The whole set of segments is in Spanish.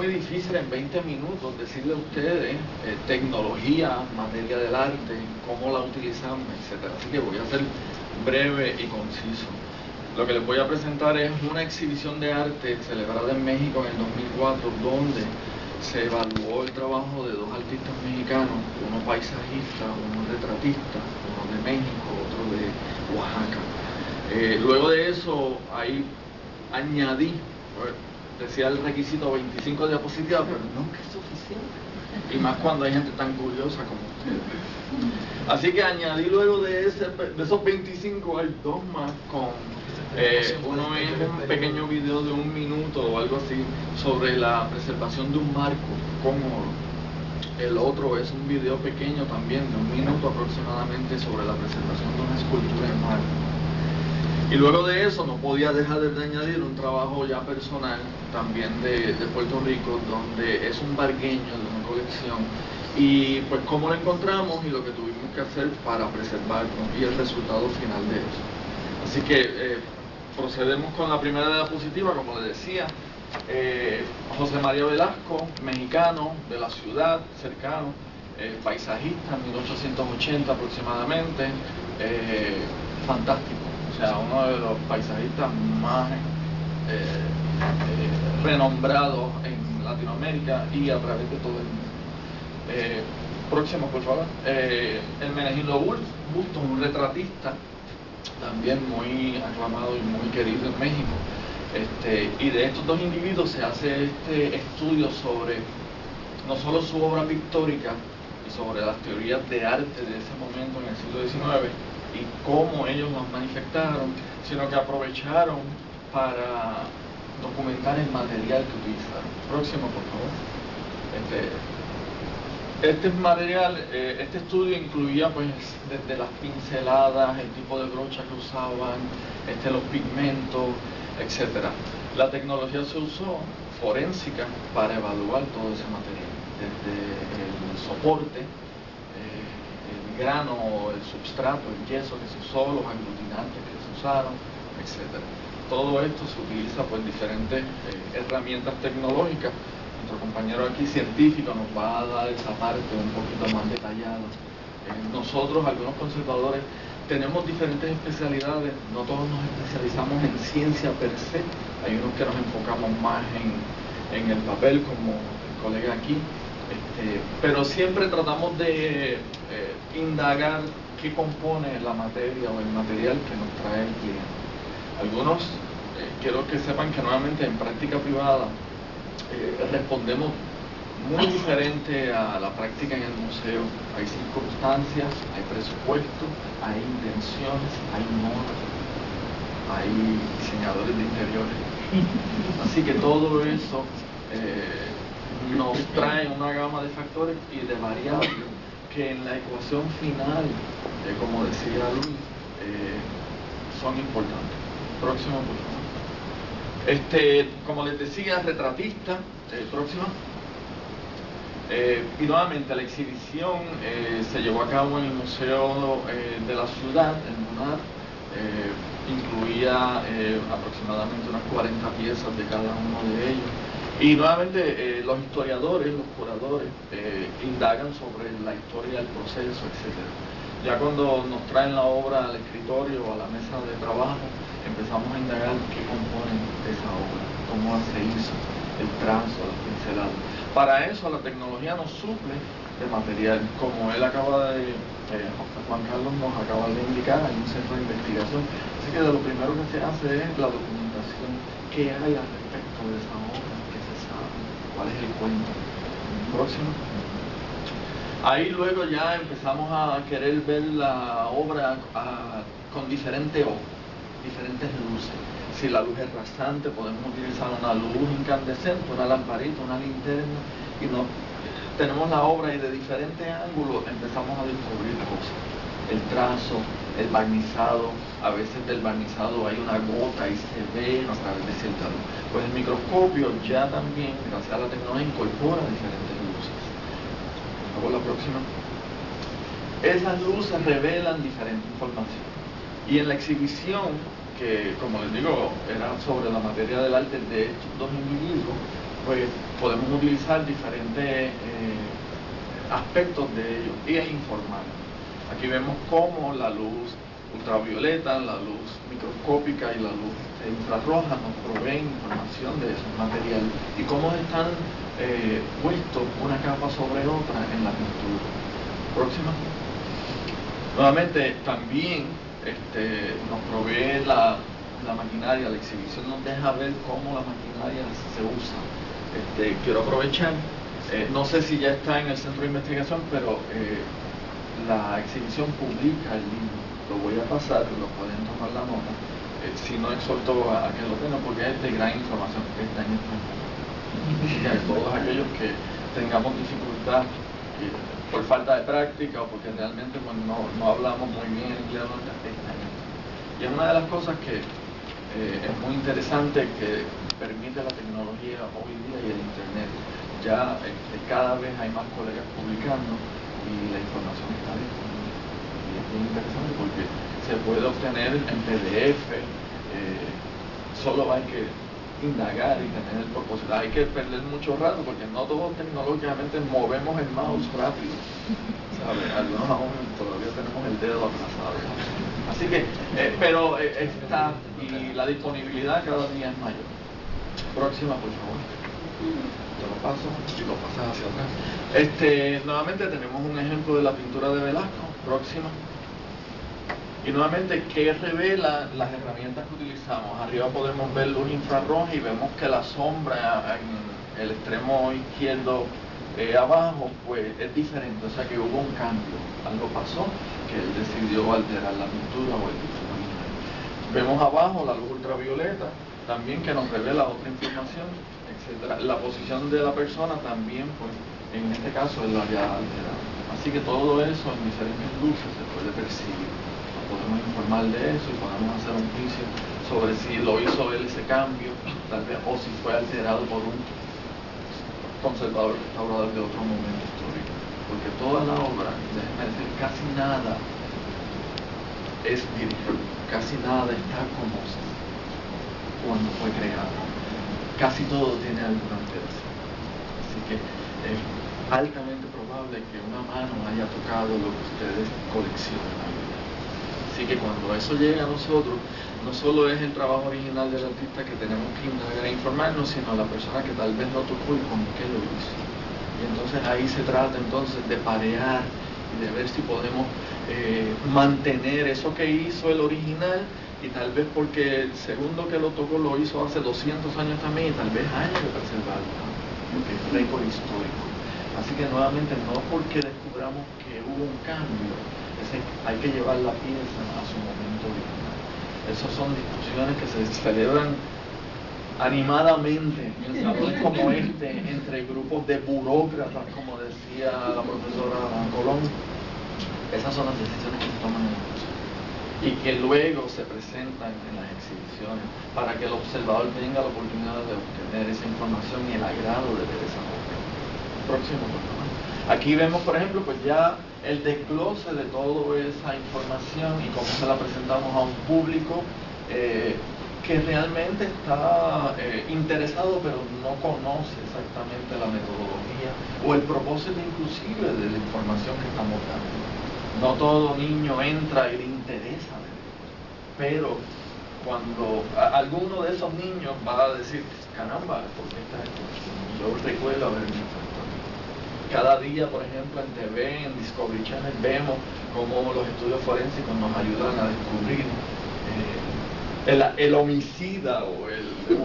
muy difícil en 20 minutos decirle a ustedes tecnología, materia del arte, cómo la utilizamos, etcétera. Así que voy a ser breve y conciso. Lo que les voy a presentar es una exhibición de arte celebrada en México en el 2004, donde se evaluó el trabajo de dos artistas mexicanos, uno paisajista, uno retratista, uno de México, otro de Oaxaca. Luego de eso, ahí añadí, decía el requisito 25 diapositivas, pero no que es suficiente, y más cuando hay gente tan curiosa como ustedes. Así que añadí luego de esos 25 hay dos más con uno es un pequeño video de 1 minuto o algo así sobre la preservación de un marco con oro. El otro es un video pequeño también de 1 minuto aproximadamente sobre la preservación de una escultura en marco. Y luego de eso no podía dejar de añadir un trabajo ya personal también de Puerto Rico, donde es un bargueño de una colección, y pues cómo lo encontramos y lo que tuvimos que hacer para preservarlo y el resultado final de eso. Así que procedemos con la primera diapositiva, como les decía. José María Velasco, mexicano de la ciudad, cercano, paisajista, 1880 aproximadamente, fantástico. O sea, uno de los paisajistas más renombrados en Latinoamérica y a través de todo el mundo. Próximo, por favor. Hermenegildo Bustos, un retratista, también muy aclamado y muy querido en México. Y de estos dos individuos se hace este estudio sobre no solo su obra pictórica y sobre las teorías de arte de ese momento en el siglo XIX, y cómo ellos las manifestaron, sino que aprovecharon para documentar el material que utilizaron. Próximo, por favor. Este material, este estudio incluía pues desde las pinceladas, el tipo de brocha que usaban, los pigmentos, etc. La tecnología se usó forénsica para evaluar todo ese material, desde el soporte, el grano, el substrato, el yeso que se usó, los aglutinantes que se usaron, etc. Todo esto se utiliza pues diferentes herramientas tecnológicas. Nuestro compañero aquí científico nos va a dar esa parte un poquito más detallada. Nosotros, algunos conservadores, tenemos diferentes especialidades, no todos nos especializamos en ciencia per se, hay unos que nos enfocamos más en el papel, como el colega aquí, pero siempre tratamos de indagar qué compone la materia o el material que nos trae el cliente. Algunos, quiero que sepan que nuevamente en práctica privada respondemos muy diferente a la práctica en el museo. Hay circunstancias, hay presupuesto, hay intenciones, hay modas, hay diseñadores de interiores. Así que todo eso nos trae una gama de factores y de variables que en la ecuación final, como decía Luis, son importantes. Próximo, por favor. Como les decía, retratista. Próximo. Y nuevamente la exhibición se llevó a cabo en el Museo de la Ciudad, en Munar. Incluía aproximadamente unas 40 piezas de cada uno de ellos. Y nuevamente los historiadores, los curadores, indagan sobre la historia del proceso, etc. Ya cuando nos traen la obra al escritorio o a la mesa de trabajo, empezamos a indagar qué compone esa obra, cómo se hizo, el trazo, las pinceladas. Para eso la tecnología nos suple de material, como él acaba de, Juan Carlos nos acaba de indicar, hay un centro de investigación. Así que de lo primero que se hace es la documentación, qué hay al respecto de esa obra, qué se sabe, cuál es el cuento. Próximo. Ahí luego ya empezamos a querer ver la obra con diferentes luces. Si la luz es rasante, podemos utilizar una luz incandescente, una lamparita, una linterna, y tenemos la obra y de diferentes ángulos empezamos a descubrir cosas. El trazo, el barnizado, a veces del barnizado hay una gota y se ve a través de cierta luz. Pues el microscopio ya también, gracias a la tecnología, incorpora diferentes luces. Por favor, la próxima. Esas luces revelan diferente información. Y en la exhibición, que como les digo, era sobre la materia del arte de estos dos individuos, pues podemos utilizar diferentes aspectos de ello, y es informal. Aquí vemos cómo la luz ultravioleta, la luz microscópica y la luz infrarroja nos proveen información de ese material y cómo están puestos una capa sobre otra en la pintura. Próxima. Nuevamente, también nos provee la maquinaria, la exhibición nos deja ver cómo la maquinaria se usa. Quiero aprovechar, no sé si ya está en el centro de investigación, pero la exhibición publica el libro. Lo voy a pasar, lo pueden tomar la nota. Si no, exhorto a que lo tengan porque es de gran información que está en español. Y a todos aquellos que tengamos dificultad por falta de práctica o porque realmente pues, no hablamos muy bien inglés, y es una de las cosas que es muy interesante que permite la tecnología hoy día y el internet. Ya cada vez hay más colegas publicando y la información está disponible. Y es muy interesante porque se puede obtener en PDF, solo hay que indagar y tener el propósito. Hay que perder mucho rato porque no todos tecnológicamente movemos el mouse rápido, ¿sabes? Algunos aún todavía tenemos el dedo atrasado. Así que, pero está y la disponibilidad cada día es mayor. Próxima, por favor. Te lo paso y lo pasas hacia atrás. Nuevamente tenemos un ejemplo de la pintura de Velasco. Próxima. Y nuevamente, ¿qué revela las herramientas que utilizamos? Arriba podemos ver luz infrarroja y vemos que la sombra en el extremo izquierdo abajo, pues es diferente, o sea que hubo un cambio, algo pasó que él decidió alterar la pintura o el dibujo original. Vemos abajo la luz ultravioleta, también que nos revela otra información, etc. La posición de la persona también, pues en este caso él lo había alterado. Así que todo eso en diferentes luces se puede percibir. Podemos informar de eso y podemos hacer un juicio sobre si lo hizo él ese cambio, tal vez, o si fue alterado por un conservador restaurador de otro momento histórico. Porque toda la obra, déjenme decir, casi nada es virgen, casi nada está como cuando fue creado. Casi todo tiene alguna alteración. Así que es altamente probable que una mano haya tocado lo que ustedes coleccionan. Así que cuando eso llega a nosotros, no solo es el trabajo original del artista que tenemos que indagar e informarnos, sino la persona que tal vez no tocó y con qué lo hizo. Y entonces ahí se trata entonces de parear y de ver si podemos mantener eso que hizo el original y tal vez porque el segundo que lo tocó lo hizo hace 200 años también y tal vez haya que preservarlo, porque es récord histórico. Así que nuevamente no porque descubramos que hubo un cambio, hay que llevar la pieza a su momento original. Esas son discusiones que se celebran animadamente en salones como entre grupos de burócratas, como decía la profesora Colón. Esas son las decisiones que se toman en el museo y que luego se presentan en las exhibiciones para que el observador tenga la oportunidad de obtener esa información y el agrado de ver esa obra. Próximo, por favor. Aquí vemos, por ejemplo, pues ya el desglose de toda esa información y cómo se la presentamos a un público que realmente está interesado pero no conoce exactamente la metodología o el propósito inclusive de la información que estamos dando. No todo niño entra y le interesa ver esto, pero cuando alguno de esos niños va a decir, caramba, ¿por qué está esto? Yo recuerdo haber visto esto. Cada día, por ejemplo, en TV, en Discovery Channel, vemos cómo los estudios forensicos nos ayudan a descubrir el homicida o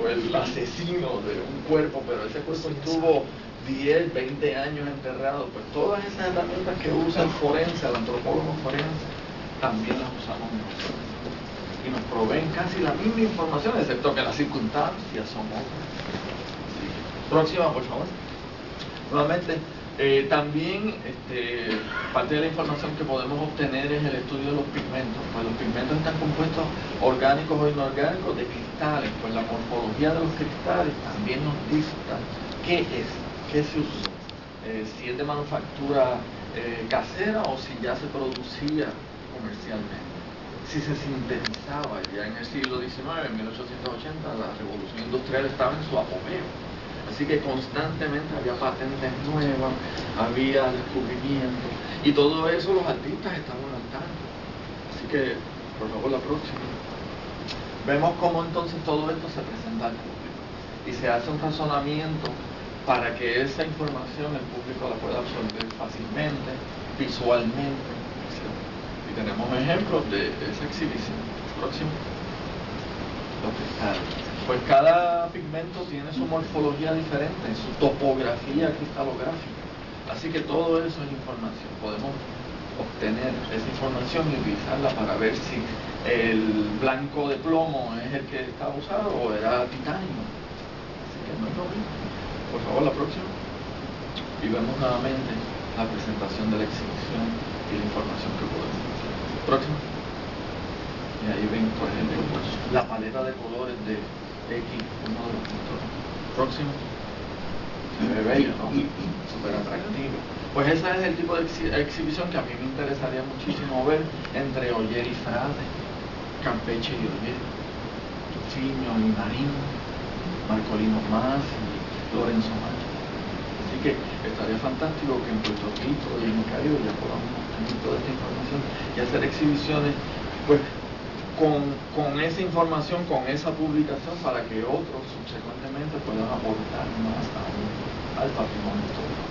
el asesino de un cuerpo, pero ese cuerpo estuvo 10, 20 años enterrado. Pues todas esas herramientas que usa el forense, el antropólogo forense, también las usamos nosotros. Y nos proveen casi la misma información, excepto que las circunstancias son otras. Sí. Próxima, por favor. Nuevamente, también parte de la información que podemos obtener es el estudio de los pigmentos. Pues los pigmentos están compuestos orgánicos o inorgánicos de cristales. Pues la morfología de los cristales también nos dicta qué es, qué se usó, si es de manufactura casera o si ya se producía comercialmente. Si se sintetizaba ya en el siglo XIX, en 1880, la revolución industrial estaba en su apogeo. Así que constantemente había patentes nuevas, había descubrimientos, y todo eso los artistas estaban al tanto. Así que, por favor, la próxima. Vemos cómo entonces todo esto se presenta al público y se hace un razonamiento para que esa información el público la pueda absorber fácilmente, visualmente, etc. Y tenemos ejemplos de esa exhibición. Próximo. Los cristales. Pues cada pigmento tiene su morfología diferente, su topografía cristalográfica. Así que todo eso es información. Podemos obtener esa información y utilizarla para ver si el blanco de plomo es el que estaba usado o era titanio. Así que no es lo mismo. Por favor, la próxima. Y vemos nuevamente la presentación de la exhibición y la información que podemos hacer. Próxima. Y ahí ven, por ejemplo, pues, la paleta de colores de X, uno de los pintores. Próximo. Se ve bello, ¿no? Súper atractivo. Pues ese es el tipo de exhibición que a mí me interesaría muchísimo ver entre Oller y Frade, Campeche y Oller, Fiño y Marín, Marcolino Más y Lorenzo Más. Así que estaría fantástico que en Puerto Rico y en el Caribe ya podamos obtener toda esta información y hacer exhibiciones pues con esa información, con esa publicación, para que otros subsecuentemente puedan aportar más aún al patrimonio histórico.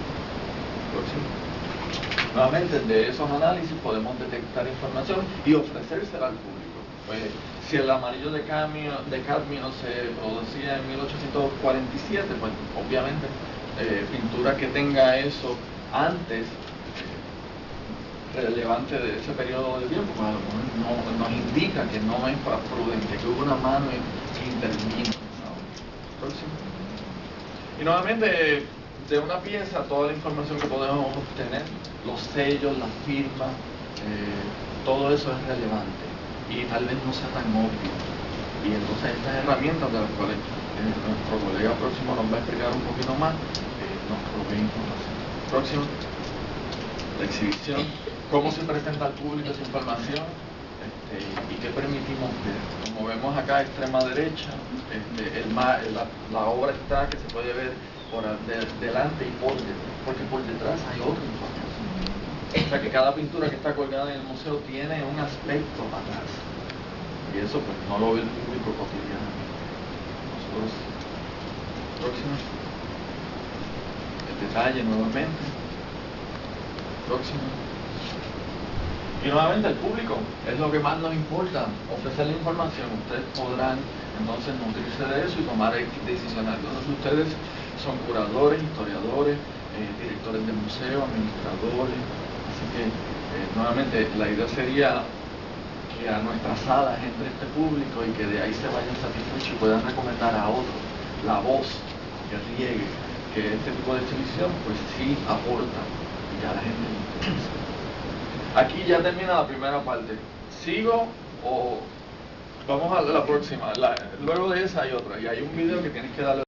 Próximo. Nuevamente, de esos análisis podemos detectar información y ofrecérsela al público. Pues, si el amarillo de cadmio se producía en 1847, pues obviamente pintura que tenga eso antes, relevante de ese periodo de tiempo, pues a lo mejor nos indica que no es prudente, que hubo una mano que intervino. Próximo. Y nuevamente, de una pieza, toda la información que podemos obtener, los sellos, las firmas, todo eso es relevante y tal vez no sea tan obvio. Y entonces estas herramientas de las cuales nuestro colega próximo nos va a explicar un poquito más, nos provee información. Próximo. La exhibición, cómo se presenta al público esa información y qué permitimos ver. Como vemos acá a extrema derecha, la obra está que se puede ver por delante y por detrás, porque por detrás hay otra información. O sea que cada pintura que está colgada en el museo tiene un aspecto atrás, y eso pues no lo ve el público cotidianamente. Nosotros, próximo. El detalle nuevamente. Próximo. Y nuevamente el público es lo que más nos importa, ofrecer la información. Ustedes podrán entonces nutrirse de eso y tomar decisiones. Algunos de ustedes son curadores, historiadores, directores de museo, administradores. Así que nuevamente la idea sería que a nuestras salas entre este público y que de ahí se vayan satisfechos y puedan recomendar a otros la voz que riegue, que este tipo de exhibición pues sí aporta y ya la gente le interesa. Aquí ya termina la primera parte. ¿Sigo o vamos a la próxima? Luego de esa hay otra y hay un video que tienes que darle